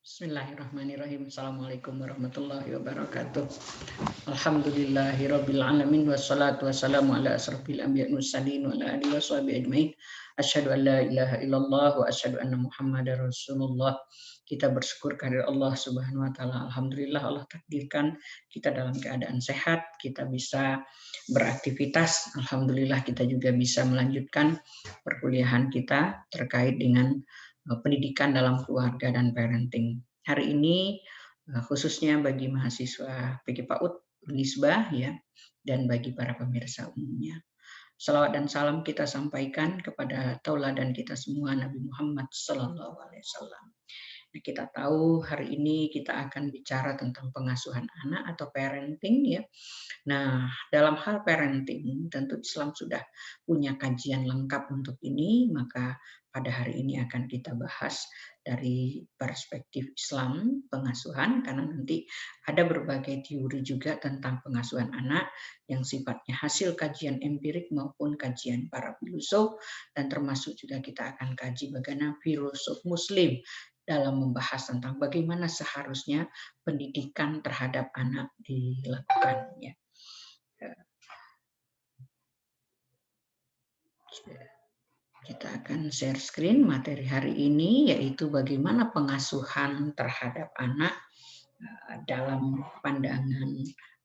Bismillahirrahmanirrahim. Assalamualaikum warahmatullahi wabarakatuh. Alhamdulillahirabbil alamin wassalatu wassalamu ala asrofil anbiya'i mursalin wa ala alihi washabihi ajmain. Asyhadu an la ilaha illallah wa asyhadu anna Muhammadar Rasulullah. Kita bersyukur kehadirat Allah Subhanahu wa taala. Alhamdulillah Allah takdirkan kita dalam keadaan sehat, kita bisa beraktivitas. Alhamdulillah kita juga bisa melanjutkan perkuliahan kita terkait dengan pendidikan dalam keluarga dan parenting. Hari ini khususnya bagi mahasiswa PG PAUD Unisba ya, dan bagi para pemirsa umumnya. Salawat dan salam kita sampaikan kepada tauladan kita semua Nabi Muhammad Sallallahu Alaihi Wasallam. Kita tahu hari ini kita akan bicara tentang pengasuhan anak atau parenting ya. Nah, dalam hal parenting tentu Islam sudah punya kajian lengkap untuk ini, maka pada hari ini akan kita bahas dari perspektif Islam pengasuhan, karena nanti ada berbagai teori juga tentang pengasuhan anak yang sifatnya hasil kajian empirik maupun kajian para filosof, dan termasuk juga kita akan kaji bagaimana filosof Muslim dalam membahas tentang bagaimana seharusnya pendidikan terhadap anak dilakukan. Ya. Kita akan share screen materi hari ini, yaitu bagaimana pengasuhan terhadap anak dalam pandangan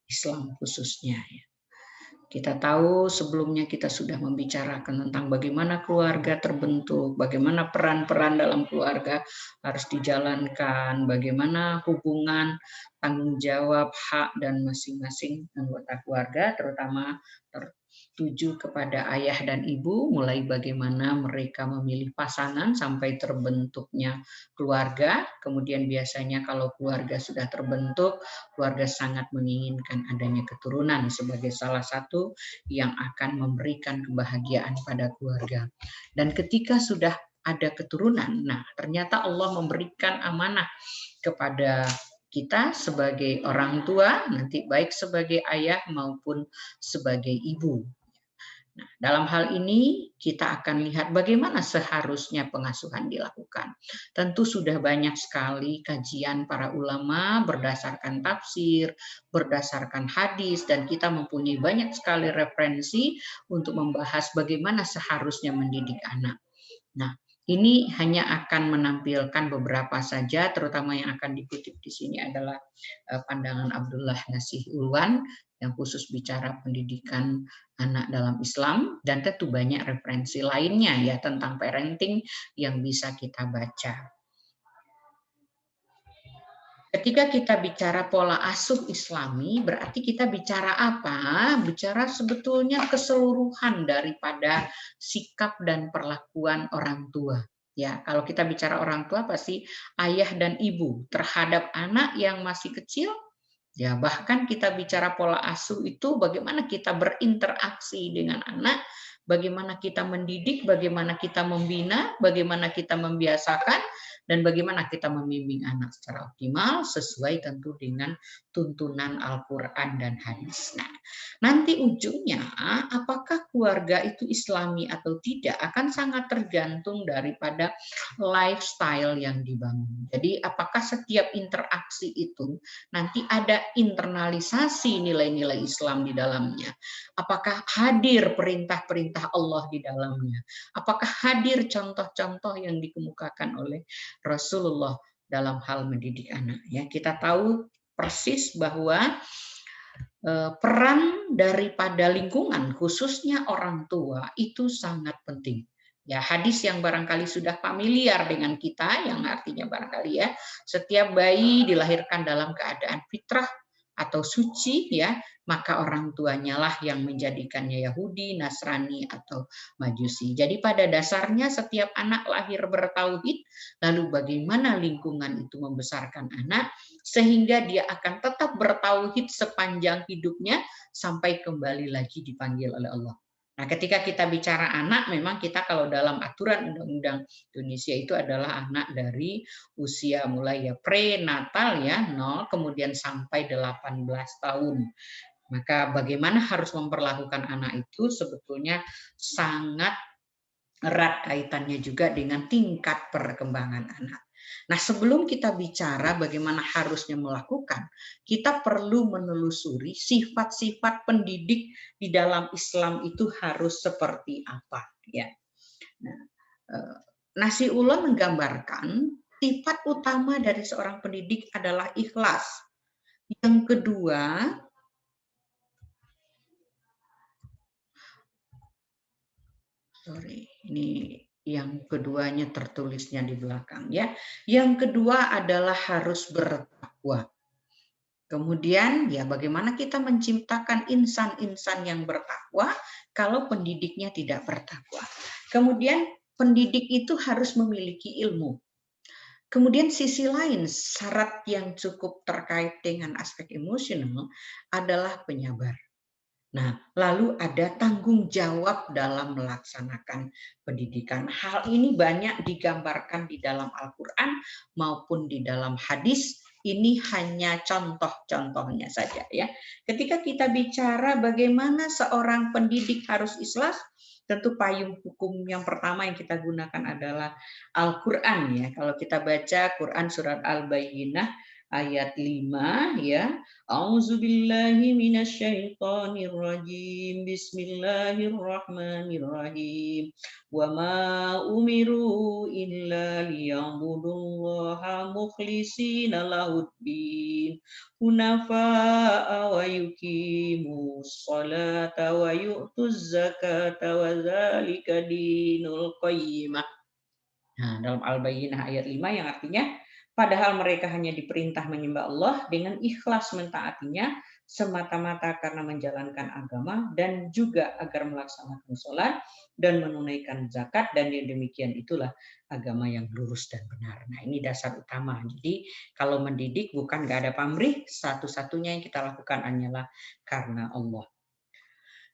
Islam khususnya. Kita tahu sebelumnya kita sudah membicarakan tentang bagaimana keluarga terbentuk, bagaimana peran-peran dalam keluarga harus dijalankan, bagaimana hubungan, tanggung jawab, hak, dan masing-masing anggota keluarga, terutama tertuju kepada ayah dan ibu, mulai bagaimana mereka memilih pasangan sampai terbentuknya keluarga. Kemudian biasanya kalau keluarga sudah terbentuk, keluarga sangat menginginkan adanya keturunan sebagai salah satu yang akan memberikan kebahagiaan pada keluarga. Dan ketika sudah ada keturunan, nah ternyata Allah memberikan amanah kepada kita sebagai orang tua, nanti baik sebagai ayah maupun sebagai ibu. Nah, dalam hal ini kita akan lihat bagaimana seharusnya pengasuhan dilakukan. Tentu sudah banyak sekali kajian para ulama berdasarkan tafsir, berdasarkan hadis, dan kita mempunyai banyak sekali referensi untuk membahas bagaimana seharusnya mendidik anak. Nah, ini hanya akan menampilkan beberapa saja, terutama yang akan dikutip di sini adalah pandangan Abdullah Nasih Ulwan yang khusus bicara pendidikan anak dalam Islam, dan tentu banyak referensi lainnya ya tentang parenting yang bisa kita baca. Ketika kita bicara pola asuh Islami, berarti kita bicara apa? Bicara sebetulnya keseluruhan daripada sikap dan perlakuan orang tua. Ya, kalau kita bicara orang tua pasti ayah dan ibu terhadap anak yang masih kecil. Ya, bahkan kita bicara pola asuh itu bagaimana kita berinteraksi dengan anak, bagaimana kita mendidik, bagaimana kita membina, bagaimana kita membiasakan, dan bagaimana kita membimbing anak secara optimal sesuai tentu dengan tuntunan Al-Quran dan hadis. Nah, nanti ujungnya apakah keluarga itu Islami atau tidak akan sangat tergantung daripada lifestyle yang dibangun. Jadi apakah setiap interaksi itu nanti ada internalisasi nilai-nilai Islam di dalamnya? Apakah hadir perintah-perintah Allah di dalamnya? Apakah hadir contoh-contoh yang dikemukakan oleh Rasulullah dalam hal mendidik anak? Ya, kita tahu persis bahwa peran daripada lingkungan, khususnya orang tua, itu sangat penting. Ya, hadis yang barangkali sudah familiar dengan kita, yang artinya barangkali ya, setiap bayi dilahirkan dalam keadaan fitrah atau suci, ya, maka orang tuanya lah yang menjadikannya Yahudi, Nasrani, atau Majusi. Jadi pada dasarnya setiap anak lahir bertauhid, lalu bagaimana lingkungan itu membesarkan anak, sehingga dia akan tetap bertauhid sepanjang hidupnya sampai kembali lagi dipanggil oleh Allah. Nah, ketika kita bicara anak, memang kita kalau dalam aturan Undang-Undang Indonesia itu adalah anak dari usia mulai ya prenatal ya 0 kemudian sampai 18 tahun. Maka bagaimana harus memperlakukan anak itu sebetulnya sangat erat kaitannya juga dengan tingkat perkembangan anak. Nah, sebelum kita bicara bagaimana harusnya melakukan, kita perlu menelusuri sifat-sifat pendidik di dalam Islam itu harus seperti apa, ya. Nah, Nasi Ulun menggambarkan sifat utama dari seorang pendidik adalah ikhlas. Yang kedua, ini yang keduanya tertulisnya di belakang ya. Yang kedua adalah harus bertakwa. Kemudian ya bagaimana kita menciptakan insan-insan yang bertakwa kalau pendidiknya tidak bertakwa. Kemudian pendidik itu harus memiliki ilmu. Kemudian sisi lain, syarat yang cukup terkait dengan aspek emosional adalah penyabar. Nah, lalu ada tanggung jawab dalam melaksanakan pendidikan. Hal ini banyak digambarkan di dalam Al-Quran maupun di dalam hadis. Ini hanya contoh-contohnya saja ya. Ketika kita bicara bagaimana seorang pendidik harus ikhlas, tentu payung hukum yang pertama yang kita gunakan adalah Al-Quran ya. Kalau kita baca Quran surat Al-Bayyinah ayat 5 ya. A'udzubillahi minasyaitonirrajim. Bismillahirrahmanirrahim. Wa ma umiru illa liya'budullaha mukhlishina lahuddin. Hunafa'a wa yuqimus salata wa yu'tuz zakata wa dzalika dinul qayyimah. Nah, dalam Al-Bayyinah ayat 5 yang artinya padahal mereka hanya diperintah menyembah Allah dengan ikhlas mentaatinya semata-mata karena menjalankan agama dan juga agar melaksanakan sholat dan menunaikan zakat, dan yang demikian itulah agama yang lurus dan benar. Nah, ini dasar utama. Jadi kalau mendidik bukan nggak ada pamrih, satu-satunya yang kita lakukan hanyalah karena Allah.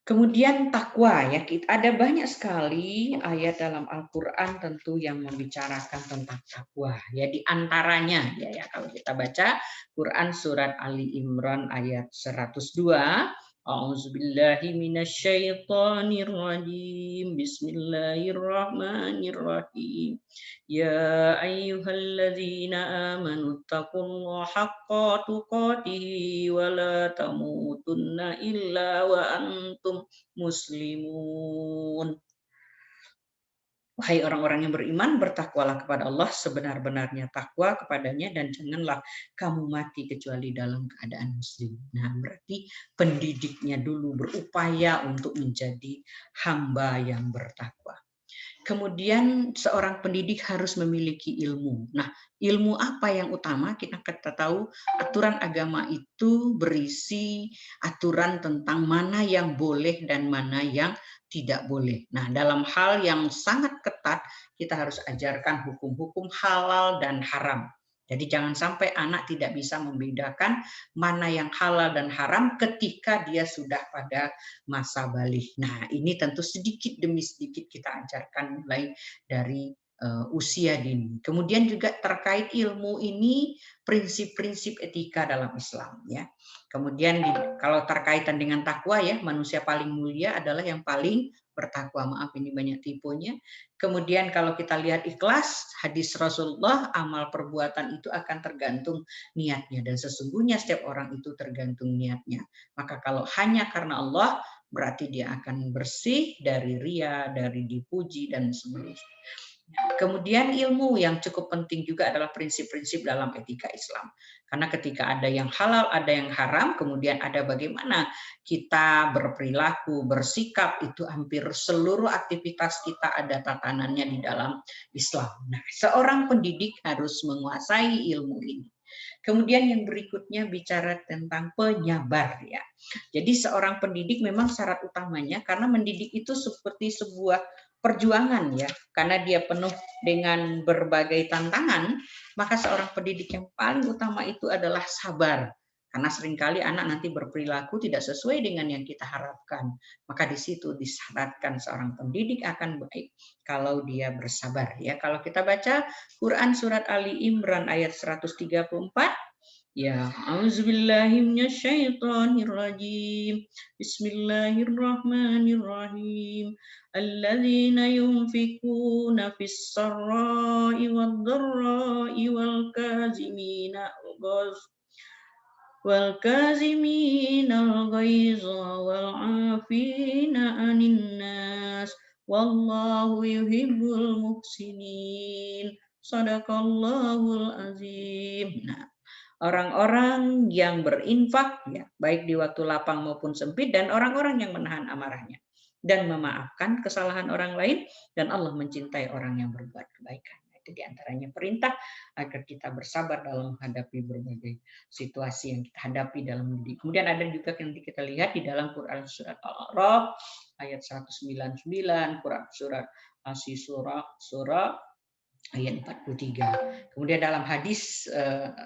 Kemudian takwa ya, ada banyak sekali ayat dalam Al-Qur'an tentu yang membicarakan tentang takwa ya, di antaranya ya kalau kita baca Quran surat Ali Imran ayat 102, A'udzubillahi minasyaitonirrajim. Bismillahirrahmanirrahim. Ya ayyuhalladzina amanu taqullaha haqqa tuqatih wa la tamutunna illa wa antum muslimun. Wahai orang-orang yang beriman, bertakwalah kepada Allah sebenar-benarnya takwa kepadanya dan janganlah kamu mati kecuali dalam keadaan muslim. Nah, berarti pendidiknya dulu berupaya untuk menjadi hamba yang bertakwa. Kemudian seorang pendidik harus memiliki ilmu. Nah, ilmu apa yang utama? Kita tahu aturan agama itu berisi aturan tentang mana yang boleh dan mana yang tidak boleh. Nah, dalam hal yang sangat ketat, kita harus ajarkan hukum-hukum halal dan haram. Jadi jangan sampai anak tidak bisa membedakan mana yang halal dan haram ketika dia sudah pada masa balik. Nah, ini tentu sedikit demi sedikit kita ajarkan mulai dari usia dini. Kemudian juga terkait ilmu ini prinsip-prinsip etika dalam Islam ya. Kemudian kalau terkaitan dengan takwa ya, manusia paling mulia adalah yang paling bertakwa. Maaf ini banyak tipunya. Kemudian kalau kita lihat ikhlas, hadis Rasulullah, amal perbuatan itu akan tergantung niatnya, dan sesungguhnya setiap orang itu tergantung niatnya. Maka kalau hanya karena Allah, berarti dia akan bersih dari ria, dari dipuji dan sebagainya. Kemudian ilmu yang cukup penting juga adalah prinsip-prinsip dalam etika Islam. Karena ketika ada yang halal, ada yang haram, kemudian ada bagaimana kita berperilaku, bersikap, itu hampir seluruh aktivitas kita ada tatanannya di dalam Islam. Nah, seorang pendidik harus menguasai ilmu ini. Kemudian yang berikutnya bicara tentang penyabar ya. Jadi seorang pendidik memang syarat utamanya, karena mendidik itu seperti sebuah perjuangan ya, karena dia penuh dengan berbagai tantangan, maka seorang pendidik yang paling utama itu adalah sabar. Karena seringkali anak nanti berperilaku tidak sesuai dengan yang kita harapkan. Maka di situ disyaratkan seorang pendidik akan baik kalau dia bersabar ya. Kalau kita baca Quran surat Ali Imran ayat 134, Ya, auzubillahi minasyaitonirrajim. Bismillahirrahmanirrahim. Alladzina yunfikuna fis sarra'i wad dharra'i wal kazimina al ghaiza wal 'afina 'anil nas wallahu yuhibbul muhsinin. Shadaqallahul azim. Nah, orang-orang yang berinfak, ya, baik di waktu lapang maupun sempit, dan orang-orang yang menahan amarahnya dan memaafkan kesalahan orang lain, dan Allah mencintai orang yang berbuat kebaikan. Itu diantaranya perintah agar kita bersabar dalam menghadapi berbagai situasi yang kita hadapi dalam hidup. Kemudian ada juga yang kita lihat di dalam Quran surat Al-A'raf ayat 199, Quran surat surah ayat 43. Kemudian dalam hadis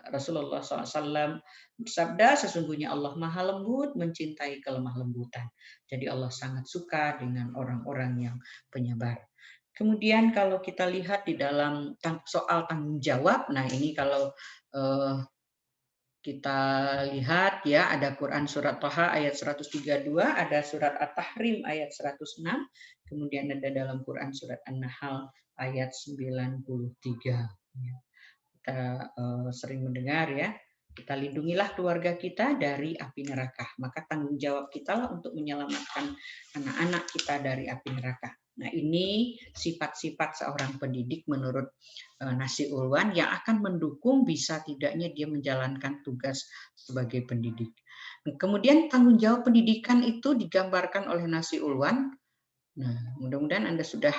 Rasulullah SAW bersabda, sesungguhnya Allah Maha Lembut mencintai kelemah lembutan. Jadi Allah sangat suka dengan orang-orang yang penyabar. Kemudian kalau kita lihat di dalam soal tanggung jawab, nah ini kalau kita lihat ya, ada Quran surat Thaha ayat 132, ada surat At-Tahrim ayat 106, kemudian ada dalam Quran surat An-Nahl ayat 93. Kita sering mendengar ya, kita lindungilah keluarga kita dari api neraka. Maka tanggung jawab kita lah untuk menyelamatkan anak-anak kita dari api neraka. Nah, ini sifat-sifat seorang pendidik menurut Nasi Ulwan yang akan mendukung bisa tidaknya dia menjalankan tugas sebagai pendidik. Kemudian tanggung jawab pendidikan itu digambarkan oleh Nasi Ulwan. Nah, mudah-mudahan Anda sudah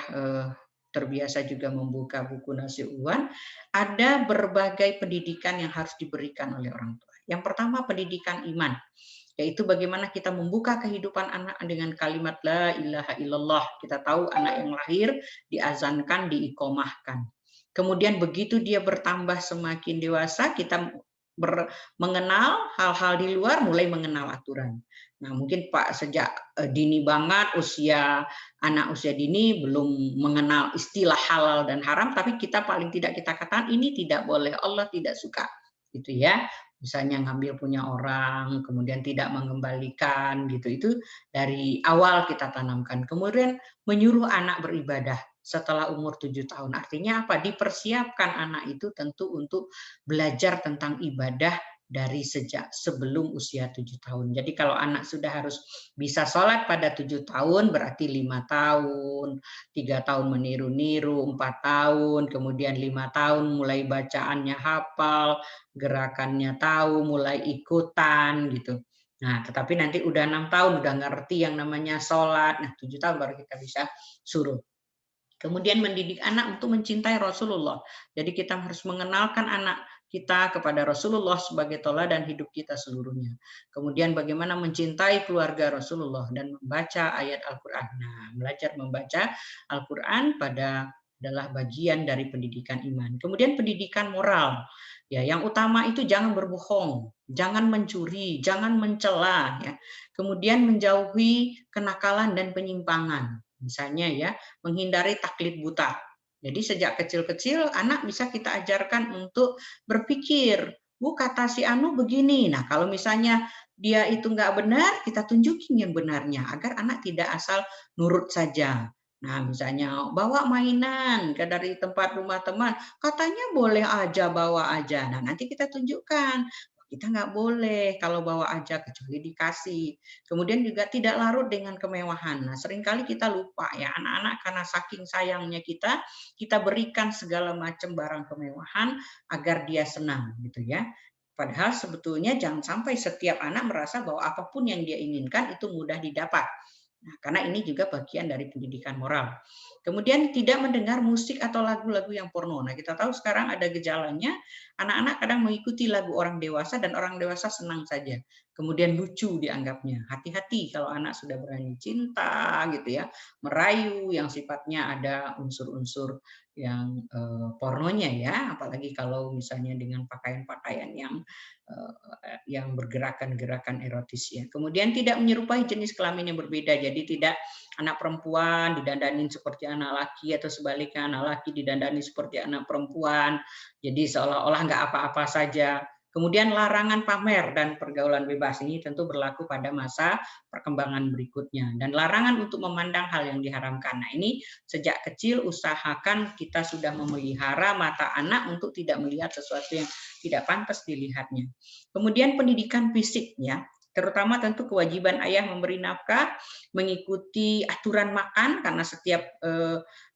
terbiasa juga membuka buku Nasi Ulwan. Ada berbagai pendidikan yang harus diberikan oleh orang tua. Yang pertama, pendidikan iman, yaitu bagaimana kita membuka kehidupan anak dengan kalimat la ilaha illallah. Kita tahu anak yang lahir diazankan, diikomahkan. Kemudian begitu dia bertambah semakin dewasa, kita mengenal hal-hal di luar, mulai mengenal aturan. Nah, mungkin Pak sejak dini banget anak usia dini belum mengenal istilah halal dan haram, tapi kita paling tidak kita katakan ini tidak boleh, Allah tidak suka, gitu ya. Misalnya ngambil punya orang, kemudian tidak mengembalikan, gitu. Itu dari awal kita tanamkan. Kemudian menyuruh anak beribadah setelah umur 7 tahun. Artinya apa? Dipersiapkan anak itu tentu untuk belajar tentang ibadah dari sejak sebelum usia 7 tahun. Jadi kalau anak sudah harus bisa sholat pada 7 tahun, berarti 5 tahun, 3 tahun meniru-niru, 4 tahun, kemudian 5 tahun mulai bacaannya hafal, gerakannya tahu, mulai ikutan gitu. Nah, tetapi nanti udah 6 tahun, udah ngerti yang namanya sholat, nah 7 tahun baru kita bisa suruh. Kemudian mendidik anak untuk mencintai Rasulullah. Jadi kita harus mengenalkan anak kita kepada Rasulullah sebagai teladan hidup kita seluruhnya. Kemudian bagaimana mencintai keluarga Rasulullah dan membaca ayat Al-Quran. Nah, belajar membaca Al-Quran adalah bagian dari pendidikan iman. Kemudian pendidikan moral. Ya, yang utama itu jangan berbohong, jangan mencuri, jangan mencela, ya. Kemudian menjauhi kenakalan dan penyimpangan. Misalnya ya, menghindari taklid buta. Jadi sejak kecil-kecil anak bisa kita ajarkan untuk berpikir, Bu kata si Anu begini. Nah kalau misalnya dia itu nggak benar, kita tunjukin yang benarnya agar anak tidak asal nurut saja. Nah misalnya bawa mainan ke dari tempat rumah teman, katanya boleh aja bawa aja. Nah nanti kita tunjukkan kita nggak boleh kalau bawa aja kecuali dikasih. Kemudian juga tidak larut dengan kemewahan. Nah, seringkali kita lupa ya anak-anak karena saking sayangnya kita berikan segala macam barang kemewahan agar dia senang gitu ya. Padahal sebetulnya jangan sampai setiap anak merasa bahwa apapun yang dia inginkan itu mudah didapat. Nah, karena ini juga bagian dari pendidikan moral. Kemudian tidak mendengar musik atau lagu-lagu yang porno. Nah, kita tahu sekarang ada gejalanya, anak-anak kadang mengikuti lagu orang dewasa dan orang dewasa senang saja. Kemudian lucu dianggapnya. Hati-hati kalau anak sudah berani cinta gitu ya, merayu yang sifatnya ada unsur-unsur yang pornonya ya, apalagi kalau misalnya dengan pakaian-pakaian yang bergerakan-gerakan erotis ya. Kemudian tidak menyerupai jenis kelamin yang berbeda. Jadi tidak anak perempuan didandanin seperti anak laki atau sebaliknya anak laki didandani seperti anak perempuan. Jadi seolah-olah nggak apa-apa saja. Kemudian larangan pamer dan pergaulan bebas ini tentu berlaku pada masa perkembangan berikutnya. Dan larangan untuk memandang hal yang diharamkan. Nah, ini sejak kecil usahakan kita sudah memelihara mata anak untuk tidak melihat sesuatu yang tidak pantas dilihatnya. Kemudian pendidikan fisik ya, terutama tentu kewajiban ayah memberi nafkah, mengikuti aturan makan karena setiap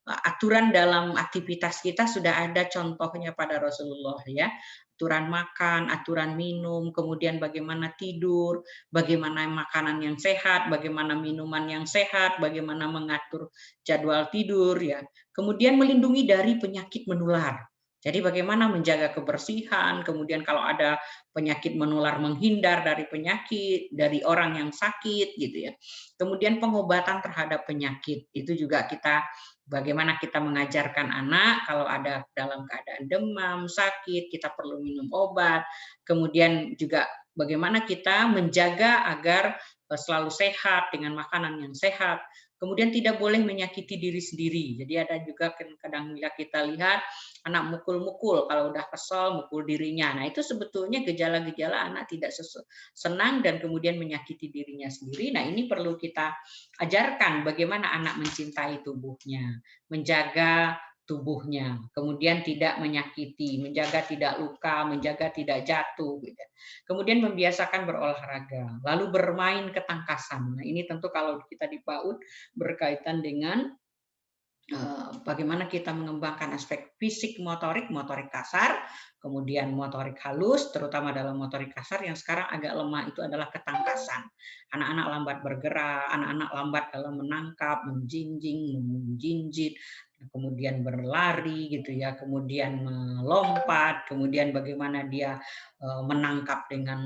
aturan dalam aktivitas kita sudah ada contohnya pada Rasulullah ya. Aturan makan, aturan minum, kemudian bagaimana tidur, bagaimana makanan yang sehat, bagaimana minuman yang sehat, bagaimana mengatur jadwal tidur ya. Kemudian melindungi dari penyakit menular. Jadi bagaimana menjaga kebersihan, kemudian kalau ada penyakit menular menghindar dari penyakit, dari orang yang sakit gitu ya. Kemudian pengobatan terhadap penyakit, itu juga kita bagaimana kita mengajarkan anak kalau ada dalam keadaan demam, sakit, kita perlu minum obat. Kemudian juga bagaimana kita menjaga agar selalu sehat dengan makanan yang sehat. Kemudian tidak boleh menyakiti diri sendiri. Jadi ada juga kadang kita lihat anak mukul-mukul, kalau udah kesel mukul dirinya. Nah, itu sebetulnya gejala-gejala anak tidak senang dan kemudian menyakiti dirinya sendiri. Nah, ini perlu kita ajarkan bagaimana anak mencintai tubuhnya, menjaga tubuhnya, kemudian tidak menyakiti, menjaga tidak luka, menjaga tidak jatuh. Gitu. Kemudian membiasakan berolahraga, lalu bermain ketangkasan. Nah, ini tentu kalau kita di PAUD berkaitan dengan bagaimana kita mengembangkan aspek fisik motorik, motorik kasar, kemudian motorik halus, terutama dalam motorik kasar yang sekarang agak lemah itu adalah ketangkasan. Anak-anak lambat bergerak, anak-anak lambat dalam menangkap, menjinjing, menjinjit, kemudian berlari gitu ya, kemudian melompat, kemudian bagaimana dia menangkap dengan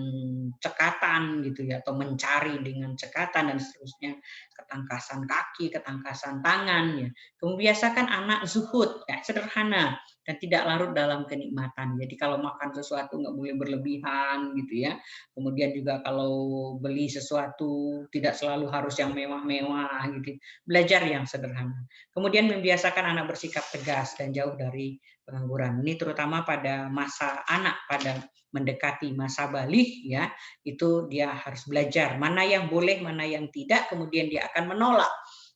cekatan gitu ya, atau mencari dengan cekatan dan seterusnya, ketangkasan kaki, ketangkasan tangan ya. Membiasakan anak zuhud, ya, sederhana dan tidak larut dalam kenikmatan. Jadi kalau makan sesuatu nggak boleh berlebihan gitu ya. Kemudian juga kalau beli sesuatu tidak selalu harus yang mewah-mewah gitu. Belajar yang sederhana. Kemudian membiasakan anak bersikap tegas dan jauh dari pengangguran. Ini terutama pada masa anak pada mendekati masa balik ya, itu dia harus belajar mana yang boleh, mana yang tidak, kemudian dia akan menolak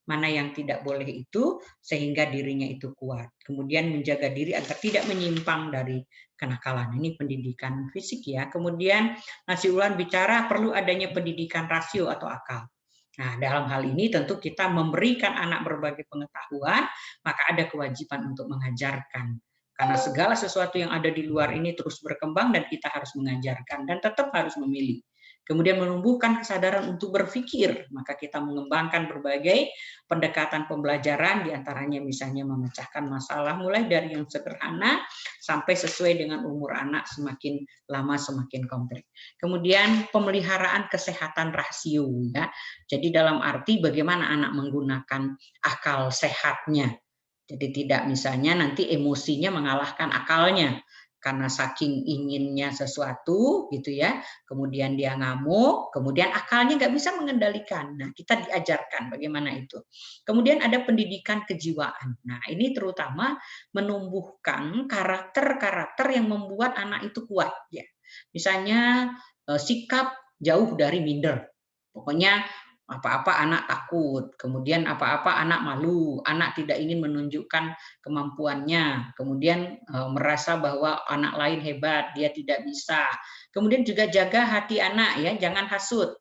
mana yang tidak boleh itu sehingga dirinya itu kuat. Kemudian menjaga diri agar tidak menyimpang dari kenakalan. Ini pendidikan fisik ya. Kemudian Nasi Ulan bicara perlu adanya pendidikan rasio atau akal. Nah, dalam hal ini tentu kita memberikan anak berbagai pengetahuan, maka ada kewajiban untuk mengajarkan. Karena segala sesuatu yang ada di luar ini terus berkembang dan kita harus mengajarkan dan tetap harus memilih. Kemudian menumbuhkan kesadaran untuk berpikir, maka kita mengembangkan berbagai pendekatan pembelajaran, diantaranya misalnya memecahkan masalah mulai dari yang sederhana sampai sesuai dengan umur anak semakin lama semakin kompleks. Kemudian pemeliharaan kesehatan rasio, ya. Jadi dalam arti bagaimana anak menggunakan akal sehatnya. Jadi tidak misalnya nanti emosinya mengalahkan akalnya karena saking inginnya sesuatu gitu ya, kemudian dia ngamuk, kemudian akalnya nggak bisa mengendalikan. Nah, kita diajarkan bagaimana itu. Kemudian ada pendidikan kejiwaan. Nah, ini terutama menumbuhkan karakter-karakter yang membuat anak itu kuat ya. Misalnya sikap jauh dari minder. Pokoknya apa-apa anak takut, kemudian apa-apa anak malu, anak tidak ingin menunjukkan kemampuannya, kemudian merasa bahwa anak lain hebat, dia tidak bisa. Kemudian juga jaga hati anak ya, jangan hasut.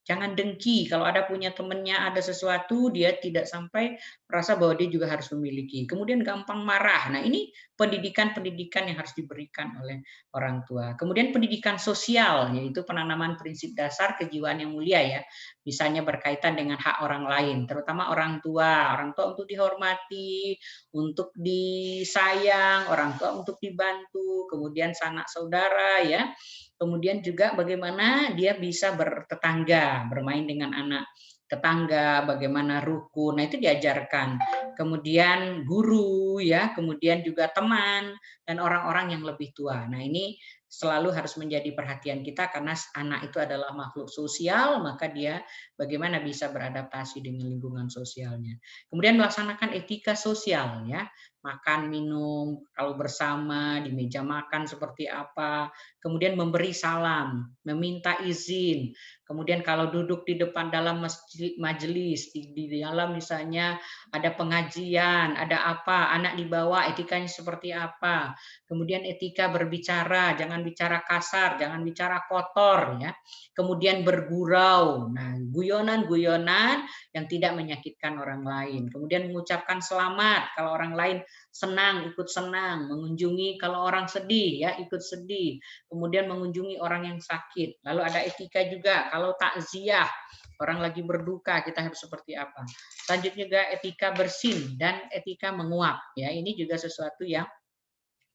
Jangan dengki, kalau ada punya temannya ada sesuatu, dia tidak sampai merasa bahwa dia juga harus memiliki. Kemudian gampang marah. Nah, ini pendidikan-pendidikan yang harus diberikan oleh orang tua. Kemudian pendidikan sosial, yaitu penanaman prinsip dasar kejiwaan yang mulia ya. Misalnya berkaitan dengan hak orang lain, terutama orang tua untuk dihormati, untuk disayang, orang tua untuk dibantu, kemudian sanak saudara ya. Kemudian juga bagaimana dia bisa bertetangga, bermain dengan anak tetangga, bagaimana rukun. Nah, itu diajarkan. Kemudian guru ya, kemudian juga teman dan orang-orang yang lebih tua. Nah, ini selalu harus menjadi perhatian kita karena anak itu adalah makhluk sosial, maka dia bagaimana bisa beradaptasi dengan lingkungan sosialnya. Kemudian melaksanakan etika sosial ya, makan, minum, kalau bersama di meja makan seperti apa, kemudian memberi salam, meminta izin, kemudian kalau duduk di depan dalam masjid, majelis, di dalam misalnya ada pengajian, ada apa, anak dibawa etikanya seperti apa, kemudian etika berbicara, jangan bicara kasar, jangan bicara kotor ya. Kemudian bergurau. Nah, guyonan-guyonan yang tidak menyakitkan orang lain. Kemudian mengucapkan selamat kalau orang lain senang, ikut senang, mengunjungi kalau orang sedih ya, ikut sedih. Kemudian mengunjungi orang yang sakit. Lalu ada etika juga kalau takziah, orang lagi berduka kita harus seperti apa. Selanjutnya juga etika bersin dan etika menguap ya. Ini juga sesuatu yang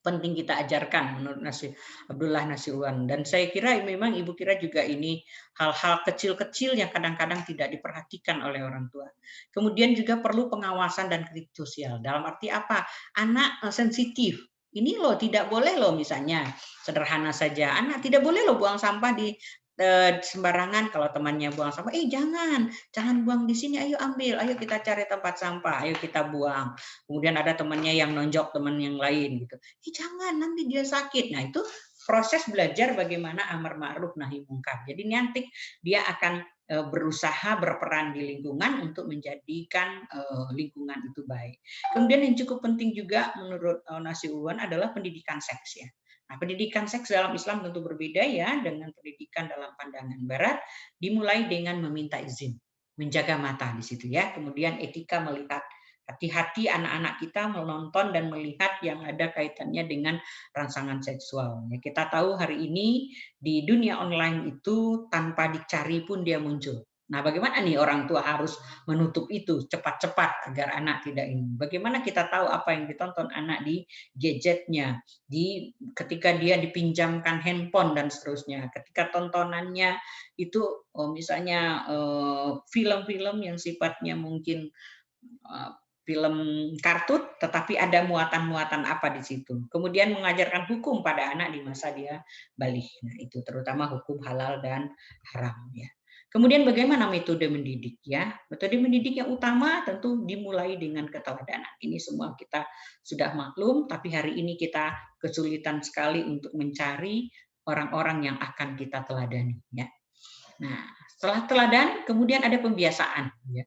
penting kita ajarkan menurut Abdullah Nasiruan. Dan saya kira memang Ibu kira juga ini hal-hal kecil-kecil yang kadang-kadang tidak diperhatikan oleh orang tua. Kemudian juga perlu pengawasan dan kritik sosial. Dalam arti apa? Anak sensitif. Ini loh tidak boleh loh misalnya sederhana saja. Anak tidak boleh loh buang sampah di sembarangan. Kalau temannya buang sampah, jangan buang di sini, ayo ambil, ayo kita cari tempat sampah, ayo kita buang. Kemudian ada temannya yang nonjok teman yang lain gitu. Jangan, nanti dia sakit. Nah, itu proses belajar bagaimana amar ma'ruf nahi mungkar. Jadi nanti dia akan berusaha berperan di lingkungan untuk menjadikan lingkungan itu baik. Kemudian yang cukup penting juga menurut Nasiruan adalah pendidikan seks ya. Nah, pendidikan seks dalam Islam tentu berbeda ya dengan pendidikan dalam pandangan Barat. Dimulai dengan meminta izin, menjaga mata di situ ya. Kemudian etika melihat. Hati-hati anak-anak kita menonton dan melihat yang ada kaitannya dengan rangsangan seksual. Ya, kita tahu hari ini di dunia online itu tanpa dicari pun dia muncul. Nah, bagaimana nih orang tua harus menutup itu cepat-cepat agar anak tidak ini? Bagaimana kita tahu apa yang ditonton anak di gadgetnya, ketika dia dipinjamkan handphone dan seterusnya, ketika tontonannya itu misalnya film-film yang sifatnya mungkin film kartun, tetapi ada muatan-muatan apa di situ. Kemudian mengajarkan hukum pada anak di masa dia balik. Nah, itu terutama hukum halal dan haram ya. Kemudian bagaimana metode mendidik ya? Metode mendidik yang utama tentu dimulai dengan keteladanan. Ini semua kita sudah maklum, tapi hari ini kita kesulitan sekali untuk mencari orang-orang yang akan kita teladani ya. Nah, setelah teladan kemudian ada pembiasaan ya.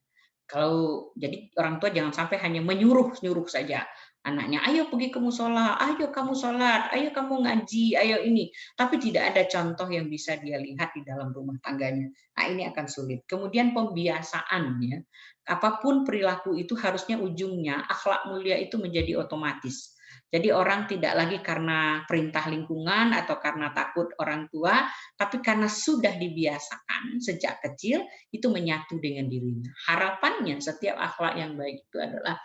Kalau jadi orang tua jangan sampai hanya menyuruh saja anaknya, ayo pergi ke musola, ayo kamu sholat, ayo kamu ngaji, ayo ini. Tapi tidak ada contoh yang bisa dia lihat di dalam rumah tangganya. Nah, ini akan sulit. Kemudian pembiasaan ya. Apapun perilaku itu harusnya ujungnya akhlak mulia itu menjadi otomatis. Jadi orang tidak lagi karena perintah lingkungan atau karena takut orang tua, tapi karena sudah dibiasakan sejak kecil itu menyatu dengan dirinya. Harapannya setiap akhlak yang baik itu adalah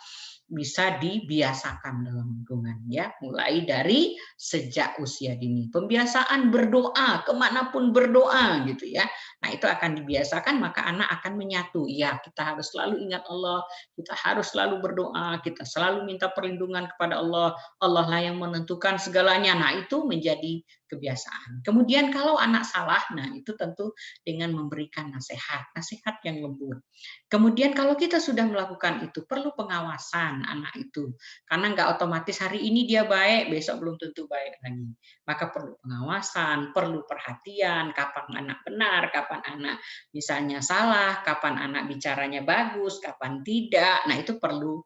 bisa dibiasakan dalam lingkungan ya, mulai dari sejak usia dini. Pembiasaan berdoa, kemanapun berdoa gitu ya. Nah, itu akan dibiasakan, maka anak akan menyatu. Ya, kita harus selalu ingat Allah, kita harus selalu berdoa, kita selalu minta perlindungan kepada Allah. Allah lah yang menentukan segalanya. Nah, itu menjadi kebiasaan. Kemudian kalau anak salah, nah itu tentu dengan memberikan nasihat yang lembut. Kemudian kalau kita sudah melakukan itu, perlu pengawasan anak itu. Karena nggak otomatis hari ini dia baik, besok belum tentu baik lagi. Maka perlu pengawasan, perlu perhatian, kapan anak benar, kapan anak misalnya salah, kapan anak bicaranya bagus, kapan tidak. Nah, itu perlu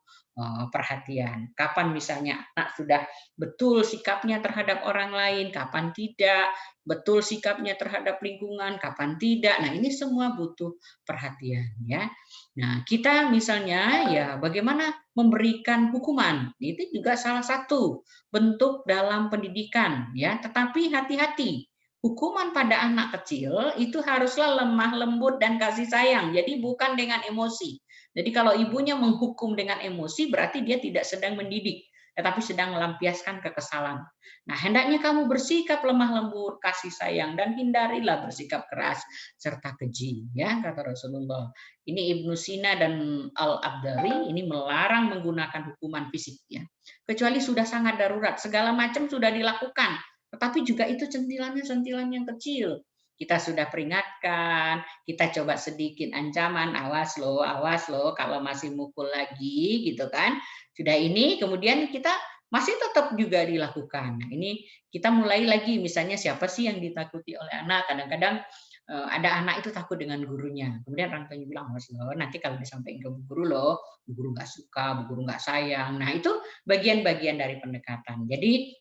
perhatian. Kapan misalnya anak sudah betul sikapnya terhadap orang lain, kapan tidak, betul sikapnya terhadap lingkungan, kapan tidak. Nah, ini semua butuh perhatian ya. Nah, kita misalnya ya bagaimana memberikan hukuman. Itu juga salah satu bentuk dalam pendidikan ya, tetapi hati-hati. Hukuman pada anak kecil itu haruslah lemah lembut dan kasih sayang. Jadi bukan dengan emosi. Jadi kalau ibunya menghukum dengan emosi berarti dia tidak sedang mendidik, tetapi sedang melampiaskan kekesalan. Nah, hendaknya kamu bersikap lemah lembut, kasih sayang, dan hindarilah bersikap keras serta keji, ya kata Rasulullah. Ini Ibnu Sina dan Al-Abdari ini melarang menggunakan hukuman fisik, ya. Kecuali sudah sangat darurat, segala macam sudah dilakukan. tetapi juga itu sentilan-sentilan yang kecil. Kita sudah peringatkan, kita coba sedikit ancaman, awas loh kalau masih mukul lagi gitu kan. Sudah ini kemudian kita masih tetap juga dilakukan. Nah, ini kita mulai lagi misalnya siapa sih yang ditakuti oleh anak? Kadang-kadang ada anak itu takut dengan gurunya. Kemudian orang tuanya bilang, awas loh, nanti kalau disampaikan ke bu guru loh, bu guru nggak suka, bu guru nggak sayang. Nah itu bagian-bagian dari pendekatan. Jadi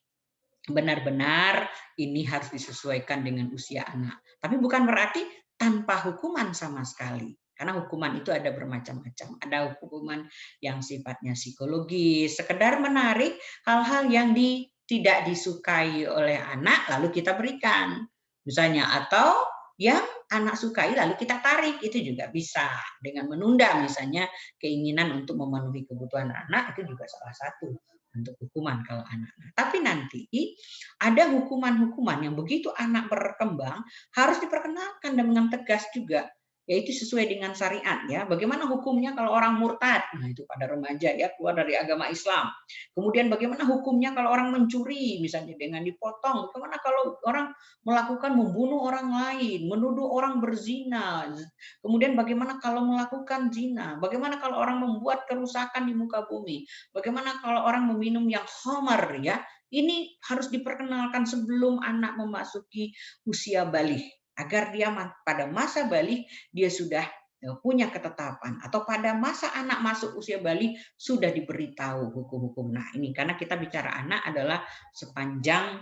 benar-benar ini harus disesuaikan dengan usia anak. Tapi bukan berarti tanpa hukuman sama sekali. Karena hukuman itu ada bermacam-macam. Ada hukuman yang sifatnya psikologis, sekedar menarik hal-hal yang tidak disukai oleh anak, lalu kita berikan. Misalnya, atau yang anak sukai lalu kita tarik, itu juga bisa. Dengan menunda misalnya keinginan untuk memenuhi kebutuhan anak, itu juga salah satu untuk hukuman kalau anak. Tapi nanti ada hukuman-hukuman yang begitu anak berkembang harus diperkenalkan dengan tegas juga, yaitu sesuai dengan syariat ya. Bagaimana hukumnya kalau orang murtad? Nah, itu pada remaja ya, keluar dari agama Islam. Kemudian bagaimana hukumnya kalau orang mencuri misalnya dengan dipotong? Bagaimana kalau orang melakukan membunuh orang lain, menuduh orang berzina? Kemudian bagaimana kalau melakukan zina? Bagaimana kalau orang membuat kerusakan di muka bumi? Bagaimana kalau orang meminum yang khamar ya? Ini harus diperkenalkan sebelum anak memasuki usia balik, agar dia pada masa balik dia sudah punya ketetapan, atau pada masa anak masuk usia balik sudah diberitahu hukum-hukum. Nah ini karena kita bicara anak adalah sepanjang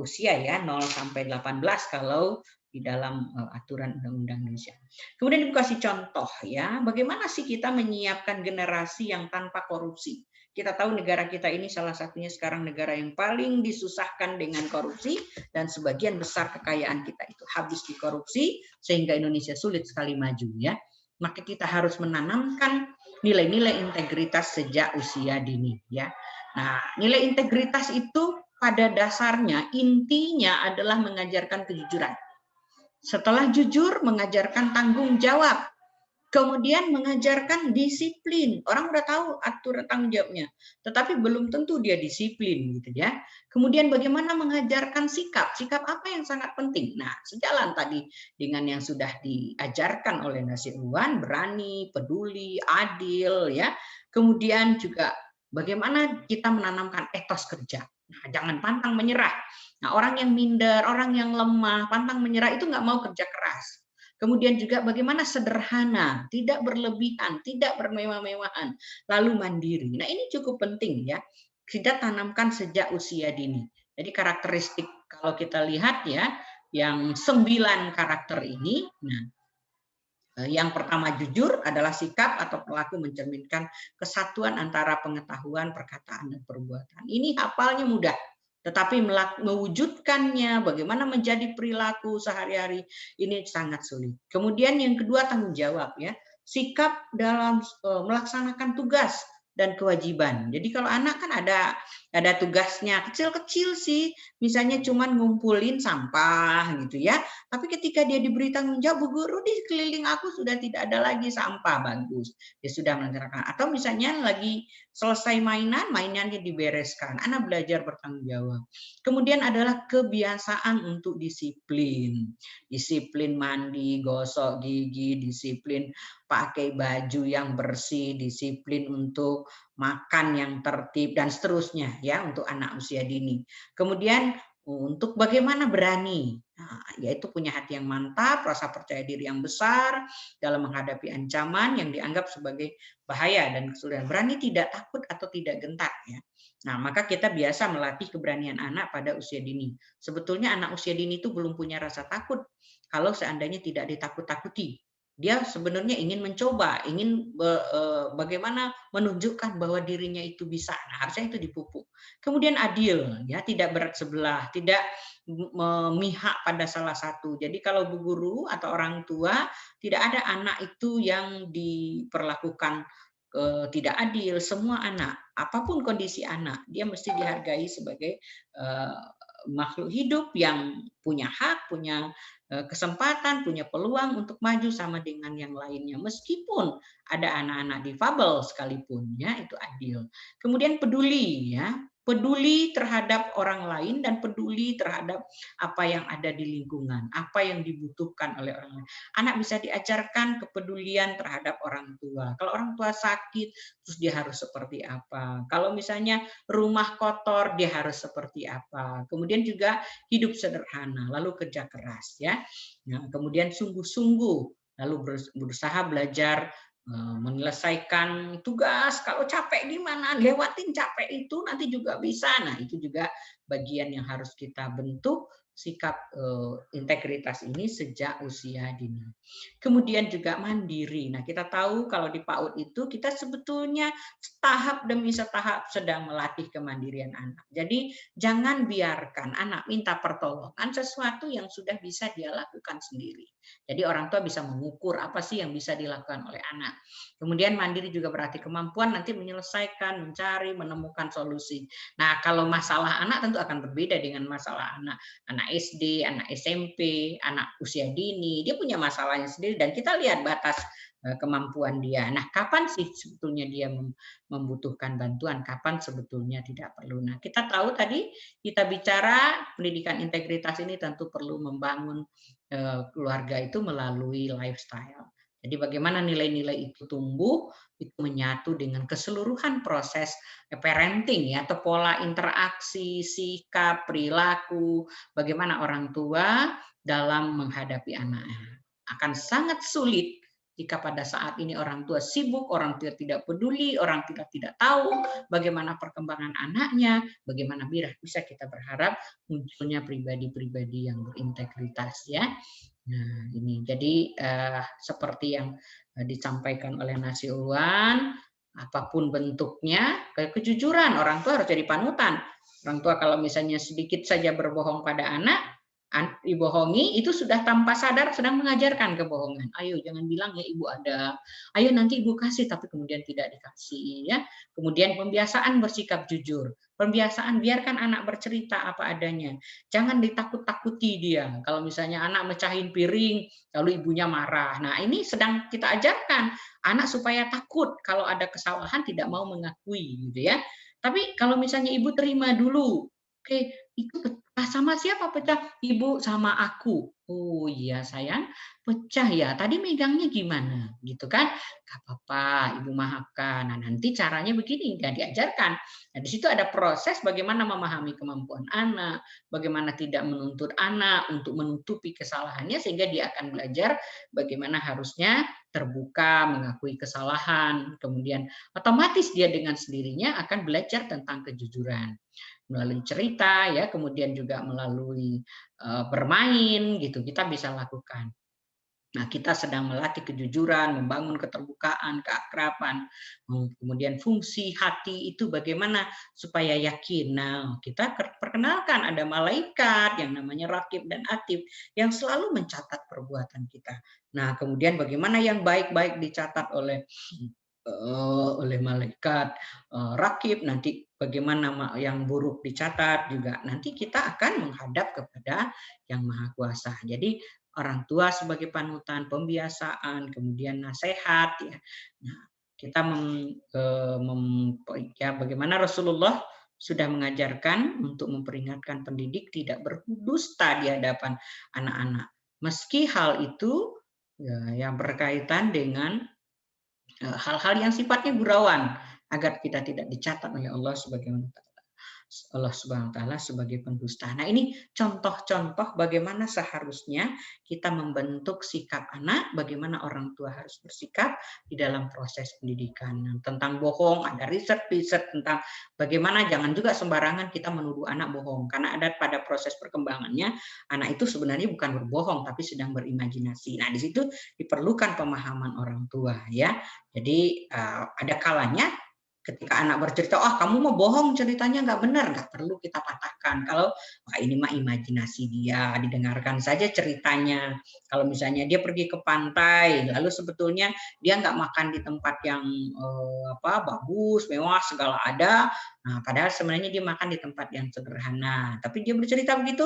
usia ya 0 sampai 18 kalau di dalam aturan Undang-Undang Indonesia. Kemudian Ibu kasih contoh ya, bagaimana sih kita menyiapkan generasi yang tanpa korupsi. Kita tahu negara kita ini salah satunya sekarang negara yang paling disusahkan dengan korupsi, dan sebagian besar kekayaan kita itu habis di korupsi sehingga Indonesia sulit sekali maju ya. Maka kita harus menanamkan nilai-nilai integritas sejak usia dini ya. Nah, nilai integritas itu pada dasarnya intinya adalah mengajarkan kejujuran. Setelah jujur, mengajarkan tanggung jawab. Kemudian mengajarkan disiplin. Orang udah tahu aturan tanggung jawabnya, tetapi belum tentu dia disiplin gitu ya. Kemudian bagaimana mengajarkan sikap? Sikap apa yang sangat penting? Nah, sejalan tadi dengan yang sudah diajarkan oleh Nasir Uwan, berani, peduli, adil ya. Kemudian juga bagaimana kita menanamkan etos kerja. Nah, jangan pantang menyerah. Nah, orang yang minder, orang yang lemah, pantang menyerah itu nggak mau kerja keras. Kemudian juga bagaimana sederhana, tidak berlebihan, tidak bermewah-mewahan, lalu mandiri. Nah ini cukup penting ya, kita tanamkan sejak usia dini. Jadi karakteristik kalau kita lihat ya, yang 9 karakter ini, nah yang pertama jujur adalah sikap atau perilaku mencerminkan kesatuan antara pengetahuan, perkataan, dan perbuatan. Ini hafalnya mudah. Tetapi mewujudkannya, bagaimana menjadi perilaku sehari-hari, ini sangat sulit. Kemudian yang kedua tanggung jawab ya, sikap dalam melaksanakan tugas dan kewajiban. Jadi kalau anak kan ada tugasnya kecil-kecil sih, misalnya cuman ngumpulin sampah gitu ya. Tapi ketika dia diberi tanggung jawab, Bu Guru di sekeliling aku sudah tidak ada lagi sampah, bagus. Dia sudah melaksanakan. Atau misalnya lagi selesai mainannya dibereskan. Anak belajar bertanggung jawab. Kemudian adalah kebiasaan untuk disiplin. Disiplin mandi, gosok gigi, disiplin pakai baju yang bersih, disiplin untuk makan yang tertib, dan seterusnya ya untuk anak usia dini. Kemudian untuk bagaimana berani, nah, yaitu punya hati yang mantap, rasa percaya diri yang besar dalam menghadapi ancaman yang dianggap sebagai bahaya dan kesulitan. Berani tidak takut atau tidak gentar ya. Nah, maka kita biasa melatih keberanian anak pada usia dini. Sebetulnya anak usia dini itu belum punya rasa takut kalau seandainya tidak ditakut-takuti. Dia sebenarnya ingin mencoba, ingin bagaimana menunjukkan bahwa dirinya itu bisa. Nah, harusnya itu dipupuk. Kemudian adil, ya, tidak berat sebelah, tidak memihak pada salah satu. Jadi kalau bu guru atau orang tua, tidak ada anak itu yang diperlakukan tidak adil. Semua anak, apapun kondisi anak, dia mesti dihargai sebagai makhluk hidup yang punya hak, punya kesempatan, punya peluang untuk maju sama dengan yang lainnya. Meskipun ada anak-anak difabel sekalipun, ya itu adil. Kemudian peduli, ya. peduli terhadap orang lain dan peduli terhadap apa yang ada di lingkungan, apa yang dibutuhkan oleh orang lain. Anak bisa diajarkan kepedulian terhadap orang tua. Kalau orang tua sakit, terus dia harus seperti apa. Kalau misalnya rumah kotor, dia harus seperti apa. Kemudian juga hidup sederhana, lalu kerja keras ya. Nah, kemudian sungguh-sungguh, lalu berusaha belajar menyelesaikan tugas. Kalau capek gimana, lewatin capek itu nanti juga bisa. Nah, itu juga bagian yang harus kita bentuk sikap integritas ini sejak usia dini. Kemudian juga mandiri. Nah, kita tahu kalau di PAUD itu kita sebetulnya tahap demi setahap sedang melatih kemandirian anak. Jadi jangan biarkan anak minta pertolongan sesuatu yang sudah bisa dia lakukan sendiri. Jadi orang tua bisa mengukur apa sih yang bisa dilakukan oleh anak. Kemudian mandiri juga berarti kemampuan nanti menyelesaikan, mencari, menemukan solusi. Nah, kalau masalah anak tentu akan berbeda dengan masalah anak SD, anak SMP, anak usia dini. Dia punya masalahnya sendiri dan kita lihat batas kemampuan dia. Nah, kapan sih sebetulnya dia membutuhkan bantuan, kapan sebetulnya tidak perlu. Nah, kita tahu tadi kita bicara pendidikan integritas ini tentu perlu membangun keluarga itu melalui lifestyle. Jadi bagaimana nilai-nilai itu tumbuh, itu menyatu dengan keseluruhan proses parenting ya, atau pola interaksi, sikap, perilaku, bagaimana orang tua dalam menghadapi anaknya. Akan sangat sulit jika pada saat ini orang tua sibuk, orang tua tidak peduli, orang tua tidak tahu bagaimana perkembangan anaknya, bagaimana bisa kita berharap munculnya pribadi-pribadi yang berintegritas ya. Nah, ini jadi seperti yang disampaikan oleh Nasi Ulwan, apapun bentuknya, kejujuran orang tua harus jadi panutan. Orang tua kalau misalnya sedikit saja berbohong pada anak, dibohongi itu sudah tanpa sadar sedang mengajarkan kebohongan. Ayo jangan bilang ya ibu ada, ayo nanti ibu kasih tapi kemudian tidak dikasih ya. Kemudian pembiasaan bersikap jujur, pembiasaan biarkan anak bercerita apa adanya. Jangan ditakut-takuti dia. Kalau misalnya anak mecahin piring lalu ibunya marah. Nah, ini sedang kita ajarkan anak supaya takut kalau ada kesalahan tidak mau mengakui gitu ya. Tapi kalau misalnya ibu terima dulu, oke, itu sama siapa pecah? Ibu sama aku. Oh iya sayang, pecah ya. Tadi megangnya gimana? Gitu kan? Gak apa-apa, ibu maafkan. Nah nanti caranya begini, nggak diajarkan. Nah di situ ada proses bagaimana memahami kemampuan anak, bagaimana tidak menuntut anak untuk menutupi kesalahannya sehingga dia akan belajar bagaimana harusnya terbuka, mengakui kesalahan, kemudian otomatis dia dengan sendirinya akan belajar tentang kejujuran melalui cerita ya, kemudian juga melalui bermain gitu kita bisa lakukan. Nah, kita sedang melatih kejujuran, membangun keterbukaan, keakraban, kemudian fungsi hati itu bagaimana supaya yakin. Nah, kita perkenalkan ada malaikat yang namanya Raqib dan Atid yang selalu mencatat perbuatan kita. Nah, kemudian bagaimana yang baik-baik dicatat oleh malaikat Raqib, nanti bagaimana yang buruk dicatat juga. Nanti kita akan menghadap kepada Yang Maha Kuasa. Jadi orang tua sebagai panutan, pembiasaan, kemudian nasihat ya. Nah, kita ya bagaimana Rasulullah sudah mengajarkan untuk memperingatkan pendidik tidak berdusta di hadapan anak-anak. Meski hal itu ya, yang berkaitan dengan hal-hal yang sifatnya gurauan agar kita tidak dicatat oleh Allah Subhanahu wa taala sebagai pendusta. Nah, ini contoh-contoh bagaimana seharusnya kita membentuk sikap anak, bagaimana orang tua harus bersikap di dalam proses pendidikan. Tentang bohong ada riset tentang bagaimana jangan juga sembarangan kita menuduh anak bohong karena ada pada proses perkembangannya anak itu sebenarnya bukan berbohong tapi sedang berimajinasi. Nah, di situ diperlukan pemahaman orang tua ya. Jadi ada kalanya ketika anak bercerita, kamu mau bohong ceritanya nggak benar, nggak perlu kita patahkan. Kalau ini mah imajinasi dia, didengarkan saja ceritanya. Kalau misalnya dia pergi ke pantai, lalu sebetulnya dia nggak makan di tempat yang bagus, mewah, segala ada, Nah, padahal sebenarnya dia makan di tempat yang sederhana, tapi dia bercerita begitu,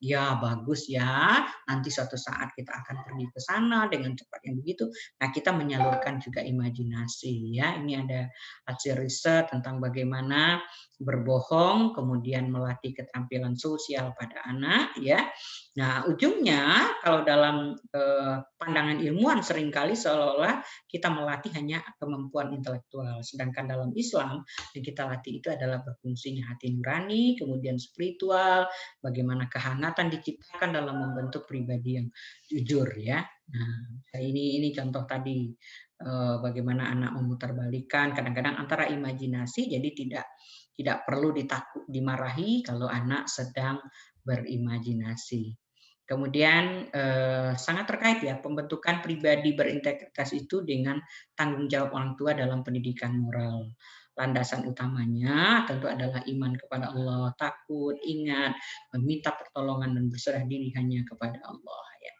ya bagus ya, nanti suatu saat kita akan pergi ke sana dengan cepat yang begitu. Nah, kita menyalurkan juga imajinasi ya. Ini ada hasil riset tentang bagaimana berbohong, kemudian melatih keterampilan sosial pada anak ya. Nah, ujungnya kalau dalam pandangan ilmuwan seringkali seolah-olah kita melatih hanya kemampuan intelektual, sedangkan dalam Islam yang kita latih itu adalah berfungsinya hati nurani, kemudian spiritual, bagaimana kehangatan diciptakan dalam membentuk pribadi yang jujur ya. Nah, ini contoh tadi bagaimana anak memutarbalikkan kadang-kadang antara imajinasi, jadi tidak perlu dimarahi kalau anak sedang berimajinasi. Kemudian sangat terkait ya pembentukan pribadi berintegritas itu dengan tanggung jawab orang tua dalam pendidikan moral. Landasan utamanya tentu adalah iman kepada Allah, takut, ingat, meminta pertolongan dan berserah diri hanya kepada Allah ya.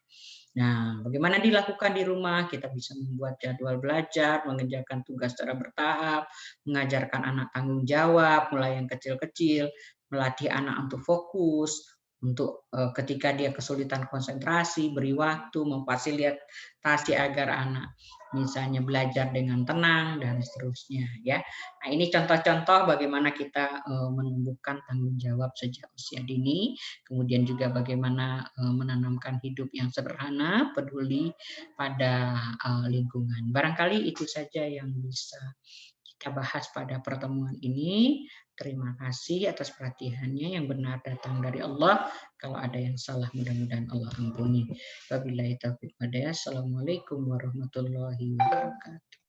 Nah, bagaimana dilakukan di rumah? Kita bisa membuat jadwal belajar, mengerjakan tugas secara bertahap, mengajarkan anak tanggung jawab, mulai yang kecil-kecil, melatih anak untuk fokus, untuk ketika dia kesulitan konsentrasi, beri waktu, memfasilitasi agar anak misalnya belajar dengan tenang dan seterusnya ya. Nah, ini contoh-contoh bagaimana kita menumbuhkan tanggung jawab sejak usia dini, kemudian juga bagaimana menanamkan hidup yang sederhana, peduli pada lingkungan. Barangkali itu saja yang bisa kita bahas pada pertemuan ini. Terima kasih atas perhatiannya, yang benar datang dari Allah. Kalau ada yang salah, mudah-mudahan Allah ampuni. Wabillahi taufiq wal hidayah. Assalamualaikum warahmatullahi wabarakatuh.